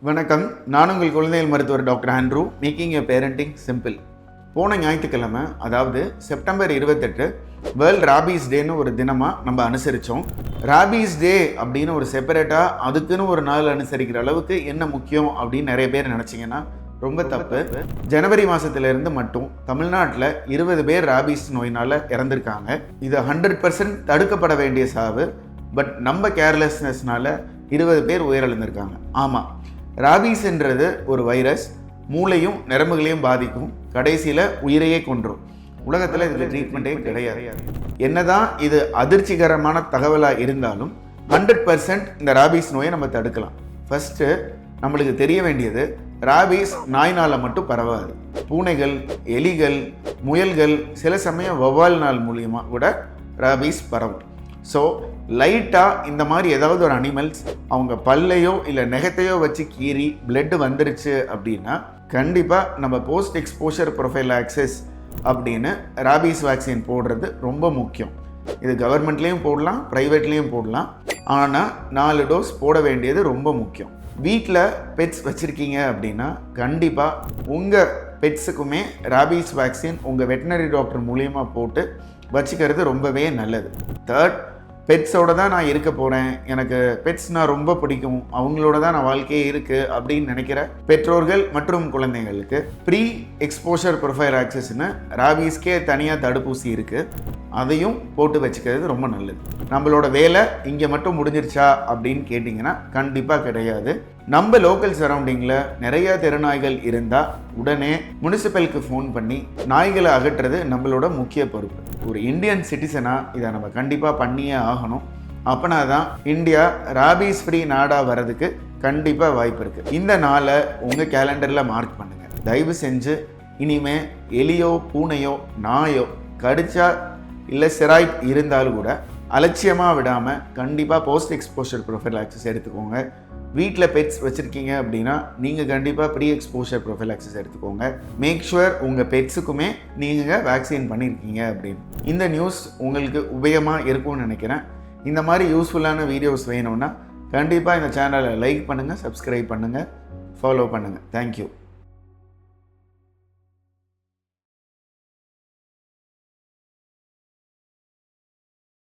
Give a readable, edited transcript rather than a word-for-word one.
வணக்கம். நான் உங்கள் குழந்தைகள் மருத்துவர் doctor Andrew. Making a parenting simple. போன ஞாயிற்றுக்கிழமை, அதாவது செப்டம்பர் 28 வேர்ல்ட் ராபீஸ் டேன்னு ஒரு தினமாக நம்ம அனுசரித்தோம். ராபீஸ் டே அப்படின்னு ஒரு செப்பரேட்டாக அதுக்குன்னு ஒரு நாள் அனுசரிக்கிற அளவுக்கு என்ன முக்கியம் அப்படின்னு நிறைய பேர் நினச்சிங்கன்னா ரொம்ப தப்பு. ஜனவரி மாதத்திலிருந்து மட்டும் தமிழ்நாட்டில் 20 பேர் ராபீஸ் நோயினால் இறந்துருக்காங்க. இது 100% தடுக்கப்பட வேண்டிய சாவு. பட் நம்ம கேர்லெஸ்னஸ்னால 20 பேர் உயிரிழந்திருக்காங்க. ஆமாம், ராபீஸ்ன்றது ஒரு வைரஸ், மூளையும் நரம்புகளையும் பாதிக்கும், கடைசியில் உயிரையே கொன்றும். உலகத்தில் இதில் ட்ரீட்மெண்ட்டே கிடையாது. என்னதான் இது அதிர்ச்சிகரமான தகவலாக இருந்தாலும் 100% இந்த ராபீஸ் நோயை நம்ம தடுக்கலாம். ஃபஸ்ட்டு நம்மளுக்கு தெரிய வேண்டியது, ராபீஸ் நாய்னால் மட்டும் பரவாது. பூனைகள், எலிகள், முயல்கள், சில சமயம் வௌவால் நாள் மூலியமாக கூட ராபீஸ் பரவும். ஸோ லைட்டாக இந்த மாதிரி ஏதாவது ஒரு அனிமல்ஸ் அவங்க பல்லையோ இல்லை நெகத்தையோ வச்சு கீறி பிளட்டு வந்துருச்சு அப்படின்னா கண்டிப்பாக நம்ம போஸ்ட் எக்ஸ்போஷர் ப்ரொஃபைலாக்சிஸ் அப்படின்னு ராபீஸ் வேக்சின் போடுறது ரொம்ப முக்கியம். இது கவர்மெண்ட்லேயும் போடலாம், ப்ரைவேட்லேயும் போடலாம். ஆனால் 4 டோஸ் போட வேண்டியது ரொம்ப முக்கியம். வீட்டில் பெட்ஸ் வச்சுருக்கீங்க அப்படின்னா கண்டிப்பாக உங்கள் பெட்ஸுக்குமே ராபீஸ் வேக்சின் உங்கள் வெட்டினரி டாக்டர் மூலியமாக போட்டு வச்சுக்கிறது ரொம்பவே நல்லது. தேர்ட், பெட்ஸோட தான் நான் இருக்க போகிறேன், எனக்கு பெட்ஸ்னால் ரொம்ப பிடிக்கும், அவங்களோட தான் நான் வாழ்க்கையே இருக்குது அப்படின்னு நினைக்கிற பெற்றோர்கள் மற்றும் குழந்தைங்களுக்கு ப்ரீ எக்ஸ்போஷர் ப்ரொஃபைலாக்சிஸ்னு ராபீஸ்க்கே தனியாக தடுப்பூசி இருக்குது. அதையும் போட்டு வச்சுக்கிறது ரொம்ப நல்லது. நம்மளோட வேலை இங்கே மட்டும் முடிஞ்சிருச்சா அப்படின்னு கேட்டிங்கன்னா கண்டிப்பாக கிடையாது. நம்ம லோக்கல் சரௌண்டிங்கில் நிறைய தெருநாய்கள் இருந்தால் உடனே முனிசிபலுக்கு ஃபோன் பண்ணி நாய்களை அகற்றுறது நம்மளோட முக்கிய பொறுப்பு. ஒரு இந்தியன் சிட்டிசனாக இதை நம்ம கண்டிப்பாக பண்ணியே ஆகணும். அப்போனா தான் இந்தியா ராபீஸ் ஃப்ரீ நாடாக வர்றதுக்கு கண்டிப்பாக வாய்ப்பு இருக்குது. இந்த நாளை உங்கள் கேலண்டரில் மார்க் பண்ணுங்கள். தயவு செஞ்சு இனிமே எலியோ பூனையோ நாயோ கடிச்சா இல்லை ஸ்டெராய்ட் இருந்தாலும் கூட அலட்சியமாக விடாமல் கண்டிப்பாக போஸ்ட் எக்ஸ்போஷர் ப்ரொஃபைலாக்சிஸ் எடுத்துக்கோங்க. வீட்டில் பெட்ஸ் வச்சுருக்கீங்க அப்படின்னா நீங்கள் கண்டிப்பாக ப்ரீ எக்ஸ்போஷர் ப்ரொஃபைலாக்சிஸ் எடுத்துக்கோங்க. மேக் ஷுவர் உங்கள் பெட்ஸுக்குமே நீங்கள் வேக்சின் பண்ணியிருக்கீங்க அப்படின்னு. இந்த நியூஸ் உங்களுக்கு உபயோகமாக இருக்கும்னு நினைக்கிறேன். இந்த மாதிரி யூஸ்ஃபுல்லான வீடியோஸ் வேணும்னா கண்டிப்பாக இந்த சேனலை லைக் பண்ணுங்கள், சப்ஸ்கிரைப் பண்ணுங்கள், ஃபாலோ பண்ணுங்கள். தேங்க்யூ.